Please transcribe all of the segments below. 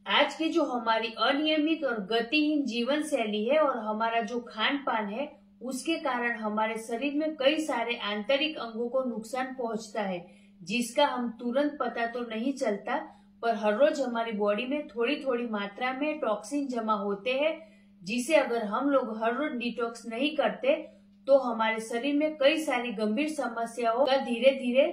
आज की जो हमारी अनियमित और गतिहीन जीवन शैली है और हमारा जो खान पान है, उसके कारण हमारे शरीर में कई सारे आंतरिक अंगों को नुकसान पहुंचता है, जिसका हम तुरंत पता तो नहीं चलता, पर हर रोज हमारी बॉडी में थोड़ी थोड़ी मात्रा में टॉक्सिन जमा होते हैं, जिसे अगर हम लोग हर रोज डिटॉक्स नहीं करते तो हमारे शरीर में कई सारी गंभीर समस्याओं का धीरे धीरे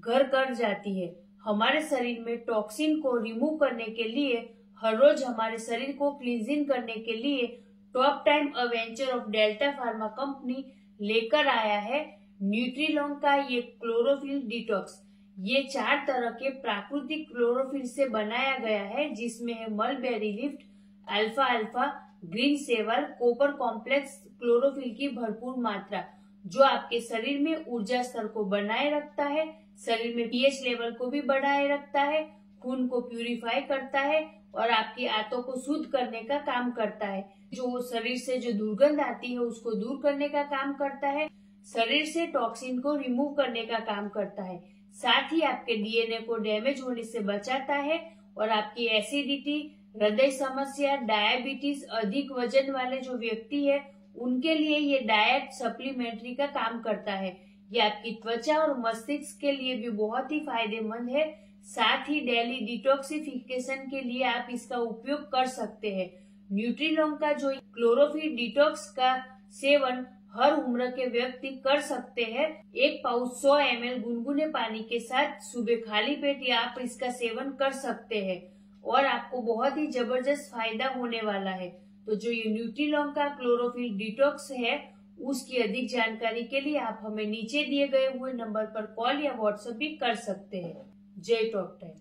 घर कर जाती है। हमारे शरीर में टॉक्सिन को रिमूव करने के लिए, हर रोज हमारे शरीर को क्लींजिंग करने के लिए top time अवेंचर of delta pharma company लेकर आया है न्यूट्रीलॉन्ग का ये क्लोरोफिल डिटॉक्स। ये 4 तरह के प्राकृतिक क्लोरोफिल से बनाया गया है, जिसमें है मलबेरी लिफ्ट, अल्फा अल्फा, green saver, copper complex chlorophyll की भरपूर मात्रा, जो आपके शरीर में ऊर्जा स्तर को बनाए रखता है, शरीर में पीएच लेवल को भी बढ़ाए रखता है, खून को प्यूरिफाई करता है और आपकी आंतों को शुद्ध करने का काम करता है। जो शरीर से जो दुर्गंध आती है उसको दूर करने का काम करता है, शरीर से टॉक्सिन को रिमूव करने का काम करता है, साथ ही आपके डीएनए को डैमेज होने से बचाता है और आपकी एसिडिटी, हृदय समस्या, डायबिटीज, अधिक वजन वाले जो व्यक्ति है उनके लिए ये डाइट सप्लीमेंट्री का काम करता है। ये आपकी त्वचा और मस्तिष्क के लिए भी बहुत ही फायदेमंद है। साथ ही डेली डिटॉक्सिफिकेशन के लिए आप इसका उपयोग कर सकते हैं। न्यूट्रीलॉन्ग का जो क्लोरोफिल डिटॉक्स का सेवन हर उम्र के व्यक्ति कर सकते हैं। एक पाउच 100 ml गुनगुने पानी के साथ सुबह खाली पेट या आप इसका सेवन कर सकते हैं और आपको बहुत ही जबरदस्त फायदा होने वाला है। तो जो ये न्यूट्रीलॉन्ग का क्लोरोफिल डिटॉक्स है, उसकी अधिक जानकारी के लिए आप हमें नीचे दिए गए हुए नंबर पर कॉल या व्हाट्सएप भी कर सकते हैं। जय टॉप टाइम।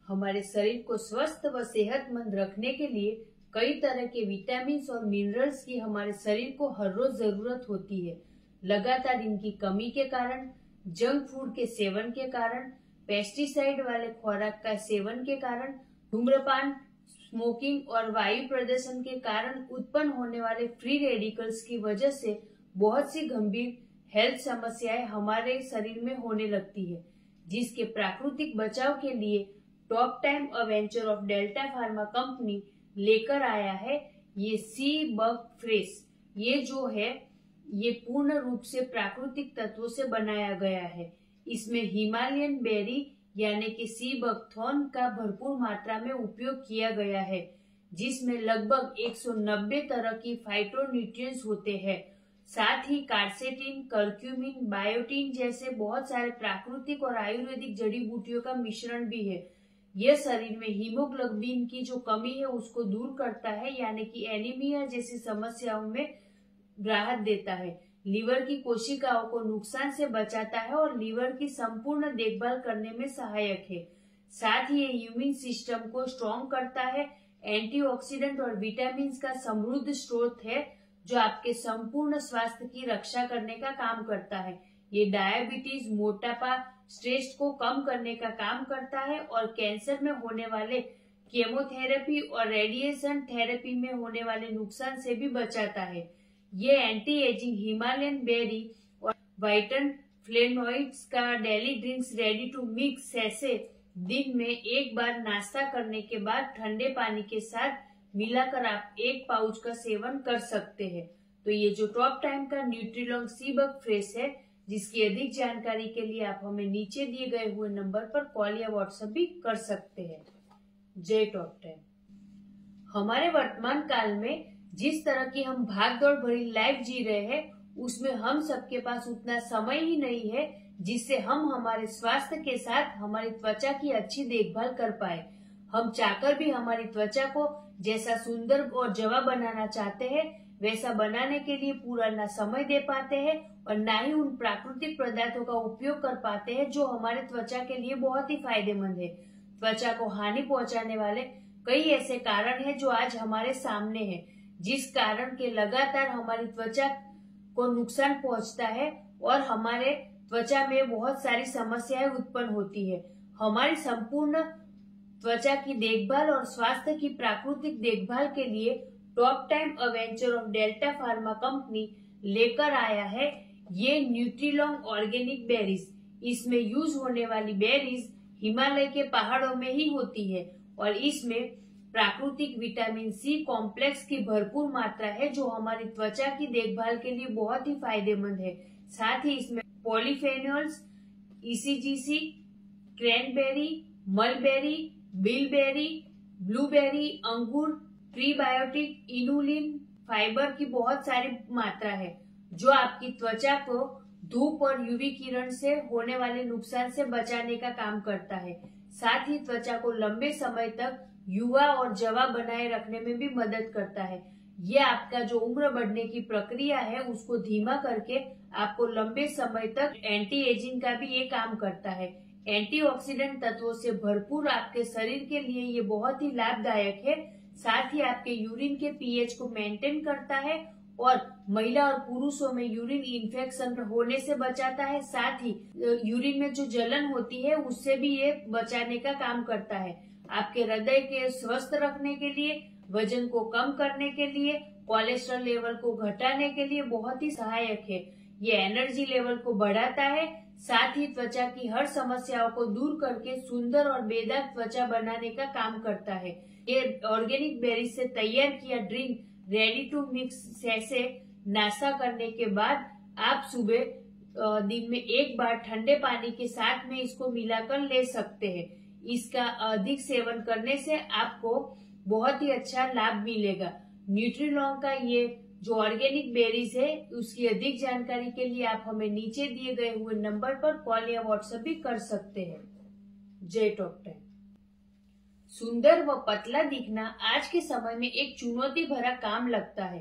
हमारे शरीर को स्वस्थ व सेहतमंद रखने के लिए कई तरह के विटामिन और मिनरल्स की हमारे शरीर को हर रोज जरूरत होती है। लगातार इनकी कमी के कारण, जंक फूड के सेवन के कारण, पेस्टिसाइड वाले खुराक का सेवन के कारण, धूम्रपान, स्मोकिंग और वायु प्रदूषण के कारण उत्पन्न होने वाले फ्री रेडिकल्स की वजह से बहुत सी गंभीर हेल्थ समस्याएं हमारे शरीर में होने लगती है, जिसके प्राकृतिक बचाव के लिए top time अवेंचर of delta pharma company लेकर आया है ये सी बग फ्रेश। ये जो है ये पूर्ण रूप से प्राकृतिक तत्वों से बनाया गया है। इसमें हिमालयन बेरी यानी कि सी बकथॉर्न का भरपूर मात्रा में उपयोग किया गया है, जिसमें लगभग 190 तरह की फाइटोन्यूट्रिएंट्स होते हैं। साथ ही कार्सेटिन, कर्क्यूमिन, बायोटिन जैसे बहुत सारे प्राकृतिक और आयुर्वेदिक जड़ी बूटियों का मिश्रण भी है। यह शरीर में हीमोग्लोबिन की जो कमी है उसको दूर करता है, यानी कि एनीमिया जैसी समस्याओं में राहत देता है। लीवर की कोशिकाओं को नुकसान से बचाता है और लीवर की संपूर्ण देखभाल करने में सहायक है। साथ ही ये इम्यून सिस्टम को स्ट्रॉन्ग करता है। एंटीऑक्सीडेंट और विटामिन का समृद्ध स्रोत है, जो आपके संपूर्ण स्वास्थ्य की रक्षा करने का काम करता है। ये डायबिटीज, मोटापा, स्ट्रेस को कम करने का काम करता है और कैंसर में होने वाले केमोथेरेपी और रेडिएशन थेरेपी में होने वाले नुकसान से भी बचाता है। ये एंटी एजिंग हिमालयन बेरी और वाइटन फ्लेवोनॉइड्स का daily drinks ready to mix ऐसे दिन में एक बार नाश्ता करने के बाद ठंडे पानी के साथ मिलाकर आप 1 पाउच का सेवन कर सकते हैं। तो ये जो टॉप टाइम का न्यूट्रीलॉन्ग सी बग फ्रेश है, जिसकी अधिक जानकारी के लिए आप हमें नीचे दिए गए हुए नंबर पर कॉल या व्हाट्सएप भी कर सकते हैं। जय टॉप टाइम। हमारे वर्तमान काल में जिस तरह की हम भागदौड़ भरी लाइफ जी रहे हैं, उसमें हम सबके पास उतना समय ही नहीं है जिससे हम हमारे स्वास्थ्य के साथ हमारी त्वचा की अच्छी देखभाल कर पाए। हम चाहकर भी हमारी त्वचा को जैसा सुंदर और जवा बनाना चाहते हैं, वैसा बनाने के लिए पूरा ना समय दे पाते हैं और ना ही उन प्राकृतिक पदार्थों का उपयोग कर पाते हैं जो हमारे त्वचा के लिए बहुत ही फायदेमंद है। त्वचा को हानि पहुंचाने वाले कई ऐसे कारण हैं जो आज हमारे सामने हैं, जिस कारण के लगातार हमारी त्वचा को नुकसान पहुंचता है और हमारे त्वचा में बहुत सारी समस्याएं उत्पन्न होती है। हमारी संपूर्ण त्वचा की देखभाल और स्वास्थ्य की प्राकृतिक देखभाल के लिए top time अवेंचर of delta pharma company लेकर आया है ये न्यूट्रीलॉन्ग ऑर्गेनिक बेरीज। इसमें यूज होने वाली बेरीज हिमालय के पहाड़ों में ही होती है और इसमें प्राकृतिक विटामिन सी कॉम्प्लेक्स की भरपूर मात्रा है जो हमारी त्वचा की देखभाल के लिए बहुत ही फायदेमंद है। साथ ही इसमें polyphenols, ECGC, cranberry, mulberry, bilberry, blueberry, अंगूर, प्रीबायोटिक, इनुलिन, फाइबर की बहुत सारी मात्रा है जो आपकी त्वचा को धूप और यूवी किरण से होने वाले नुकसान से बचाने का काम करता है। साथ ही त्वचा को लंबे समय तक युवा और जवा बनाए रखने में भी मदद करता है। ये आपका जो उम्र बढ़ने की प्रक्रिया है उसको धीमा करके आपको लंबे समय तक एंटी एजिंग का भी ये काम करता है। एंटीऑक्सीडेंट तत्वों से भरपूर आपके शरीर के लिए ये बहुत ही लाभदायक है। साथ ही आपके यूरिन के पीएच को मेंटेन करता है और महिला और पुरुषों में यूरिन इन्फेक्शन होने से बचाता है। साथ ही यूरिन में जो जलन होती है उससे भी ये बचाने का काम करता है। आपके हृदय के स्वस्थ रखने के लिए, वजन को कम करने के लिए, कोलेस्ट्रॉल लेवल को घटाने के लिए बहुत ही सहायक है। ये एनर्जी लेवल को बढ़ाता है। साथ ही त्वचा की हर समस्याओं को दूर करके सुंदर और बेदाग त्वचा बनाने का काम करता है। ये ऑर्गेनिक बेरीज से तैयार किया ड्रिंक रेडी टू मिक्स से नाश्ता करने के बाद आप सुबह दिन में एक बार ठंडे पानी के साथ में इसको मिलाकर ले सकते हैं। इसका अधिक सेवन करने से आपको बहुत ही अच्छा लाभ मिलेगा। न्यूट्रीलॉन्ग का ये जो ऑर्गेनिक बेरीज है उसकी अधिक जानकारी के लिए आप हमें नीचे दिए गए हुए नंबर पर कॉल या व्हाट्सएप भी कर सकते हैं। जय टॉप टाइम। सुंदर व पतला दिखना आज के समय में एक चुनौती भरा काम लगता है,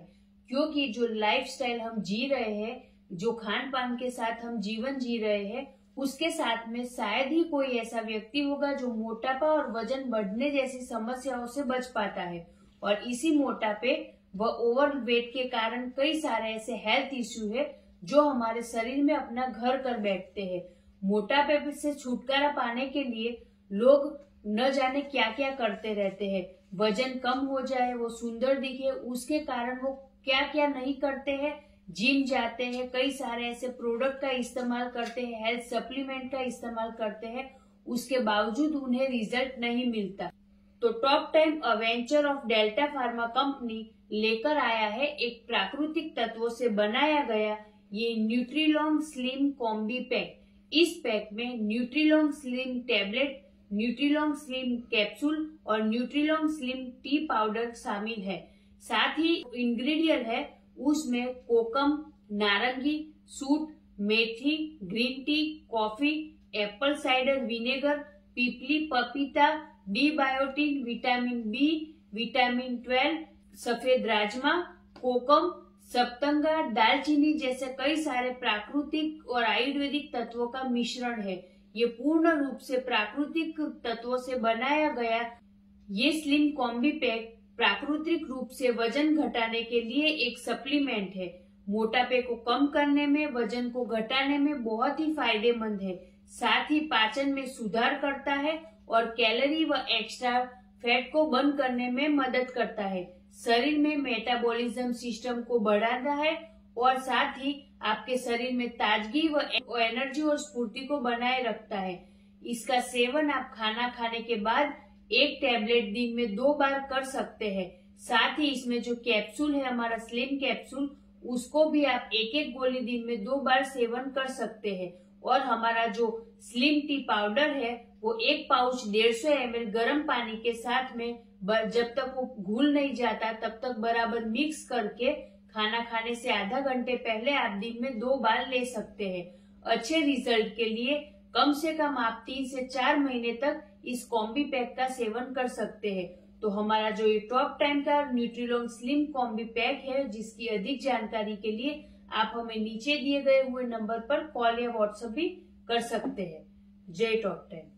क्योंकि जो लाइफस्टाइल हम जी रहे हैं, जो खान पान के साथ हम जीवन जी रहे हैं, उसके साथ में शायद ही कोई ऐसा व्यक्ति होगा जो मोटापा और वजन बढ़ने जैसी समस्याओं से बच पाता है। और इसी मोटापे व ओवरवेट के कारण कई सारे ऐसे हेल्थ इश्यू है जो हमारे शरीर में अपना घर कर बैठते हैं। मोटापे से छुटकारा पाने के लिए लोग न जाने क्या क्या करते रहते हैं। वजन कम हो जाए, वो सुंदर दिखे, उसके कारण वो क्या क्या नहीं करते हैं। जिम जाते हैं, कई सारे ऐसे प्रोडक्ट का इस्तेमाल करते हैं, हेल्थ सप्लीमेंट का इस्तेमाल करते हैं, उसके बावजूद उन्हें रिजल्ट नहीं मिलता। तो top time अवेंचर of delta pharma company लेकर आया है एक प्राकृतिक तत्वों से बनाया गया ये न्यूट्रीलॉन्ग स्लिम कॉम्बी पैक। इस पैक में न्यूट्रीलॉन्ग स्लिम टैबलेट, न्यूट्रीलॉन्ग स्लिम कैप्सूल और न्यूट्रीलॉन्ग स्लिम टी पाउडर शामिल है। साथ ही इंग्रेडिएंट है उसमें कोकम, नारंगी, सूट, मेथी, green tea, coffee, apple cider vinegar, पीपली, पपीता, D biotin, vitamin B, vitamin 12, सफेद राजमा, कोकम, सप्तंगा, दालचीनी जैसे कई सारे प्राकृतिक और आयुर्वेदिक तत्वों का मिश्रण है। ये पूर्ण रूप से प्राकृतिक तत्वों से बनाया गया ये स्लिम कॉम्बी पैक प्राकृतिक रूप से वजन घटाने के लिए एक सप्लीमेंट है। मोटापे को कम करने में, वजन को घटाने में बहुत ही फायदेमंद है। साथ ही पाचन में सुधार करता है और कैलोरी व एक्स्ट्रा फैट को बर्न करने में मदद करता है। शरीर में मेटाबॉलिज्म सिस्टम को बढ़ाता है और साथ ही आपके शरीर में ताजगी व एनर्जी और स्फूर्ति को बनाए रखता है। इसका सेवन आप खाना खाने के बाद एक टैबलेट दिन में 2 बार कर सकते हैं। साथ ही इसमें जो कैप्सूल है हमारा स्लिम कैप्सूल, उसको भी आप एक गोली दिन में 2 बार सेवन कर सकते हैं। और हमारा जो स्लिम टी पाउडर है वो 1 पाउच 150 ml गर्म पानी के साथ में जब तक वो घुल नहीं जाता तब तक बराबर मिक्स करके खाना खाने से आधा घंटे पहले आप दिन में 2 बार ले सकते हैं। अच्छे रिजल्ट के लिए कम से कम आप 3 से 4 महीने तक इस कॉम्बी पैक का सेवन कर सकते हैं। तो हमारा जो ये टॉप टाइम का न्यूट्रीलॉन्ग स्लिम कॉम्बी पैक है, जिसकी अधिक जानकारी के लिए आप हमें नीचे दिए गए हुए नंबर पर कॉल या व्हाट्सएप भी कर सकते हैं। जय टॉप टाइम।